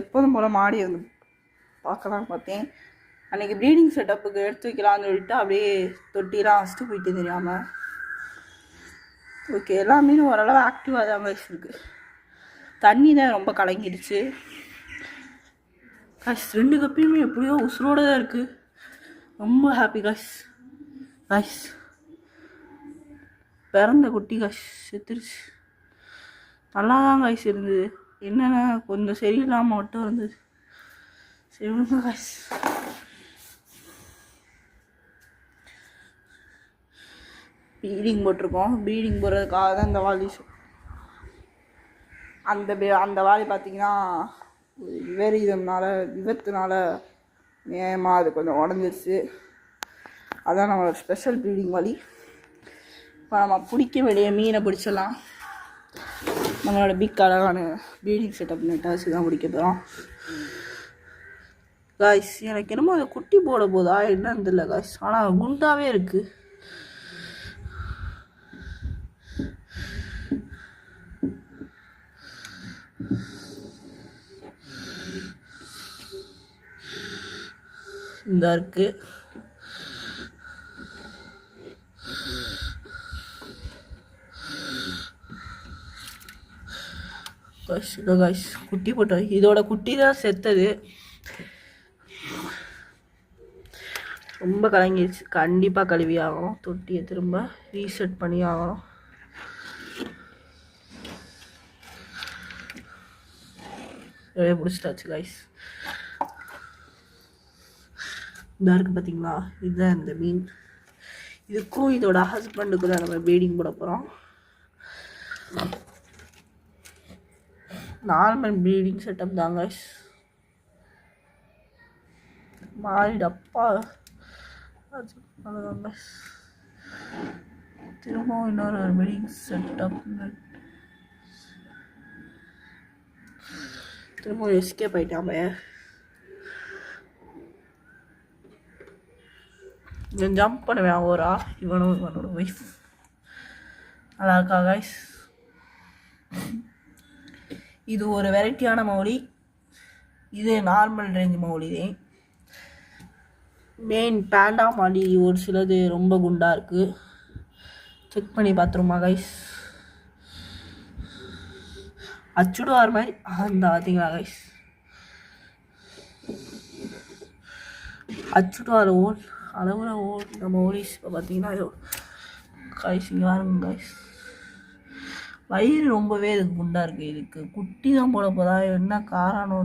எப்போதும் போல் மாடி வந்து பார்க்கலான்னு பார்த்தேன். அன்றைக்கி ப்ரீடிங் செட்டப்புக்கு எடுத்து வைக்கலான்னு சொல்லிட்டு அப்படியே தொட்டிலாம் வச்சுட்டு போயிட்டு தெரியாமல். ஓகே, எல்லா மீனும் ஓரளவு ஆக்டிவாக தான் கைஸ் இருக்குது. தண்ணி தான் ரொம்ப கலங்கிடுச்சு கைஸ். 2 கப்பியுமே எப்படியோ உசுரோடு தான் இருக்குது. ரொம்ப ஹாப்பி கைஸ். கைஸ் பிறந்த குட்டி கைஸ் செத்துருச்சு. நல்லா தான் கைஸ் இருந்தது. என்னென்ன கொஞ்சம் சரியில்லாமல் மட்டும் இருந்தது. சரி விடுங்க கைஸ். ப்ரீடிங் போட்டிருக்கோம். ப்ரீடிங் போடுறதுக்காக தான் இந்த வாலி. அந்த வாலி பார்த்தீங்கன்னா விபத்துனால நேமாக அது கொஞ்சம் உடஞ்சிருச்சு. அதான் நம்மளோட ஸ்பெஷல் ப்ரீடிங் வாலி. இப்போ நம்ம பிடிக்க வேண்டிய மீனை பிடிச்சிடலாம். நம்மளோட பிக் அழகான ப்ரீடிங் செட்டப் நெட்டாச்சு தான் பிடிக்க போகிறோம் காய்ஸ். எனக்கு என்னமோ அதை குட்டி போட போதா என்னன்னு தெரியல காய்ஸ். ஆனால் குண்டாகவே இருக்குது. இந்த இருக்குது காய்ஸ். குட்டி போட்டோம். இதோட குட்டி தான் செத்தது. ரொம்ப கலங்கிடுச்சு. கண்டிப்பாக கழுவி ஆகணும். தொட்டியை திரும்ப ரீசெட் பண்ணி ஆகணும். பிடிச்சிட்டாச்சு காய்ஸ். இதாக இருக்குது பார்த்தீங்களா, இதுதான் இந்த மீன். இதுக்கும் இதோட ஹஸ்பண்டுக்கு தான் நம்ம ப்ரீடிங் போட போகிறோம். நார்மல் ப்ரீடிங் செட்டப் தான் கைஸ். மாறிடப்பா அதுதான் கைஸ். திரும்பவும் இன்னொரு ப்ரீடிங் செட்டப். திரும்பவும் எஸ்கேப் ஆகிட்டாம. இவன் ஜம்ப் பண்ணுவேன் ஓரா. இவனோட ஒய்ஃப் நல்லா இருக்கா கைஸ். இது ஒரு வெரைட்டியான மௌலி. இது நார்மல் ரேஞ்ச் மௌலி தான். மெயின் பேண்டா மௌலி ஒரு சிலது ரொம்ப குண்டாக இருக்குது. செக் பண்ணி பார்த்துருமா கைஸ். அச்சுடுவார் மாதிரி அந்த பார்த்தீங்களா கைஸ். அச்சுடுவார் ஓல் அளவுல ஓல் நம்ம ஓலிஸ். இப்போ பார்த்தீங்கன்னா கைஸ் இங்கே வாருங்க கைஸ். வயிறு ரொம்பவே இதுக்கு குண்டாக இருக்குது. இதுக்கு குட்டி தான் போட போதா என்ன காரணம்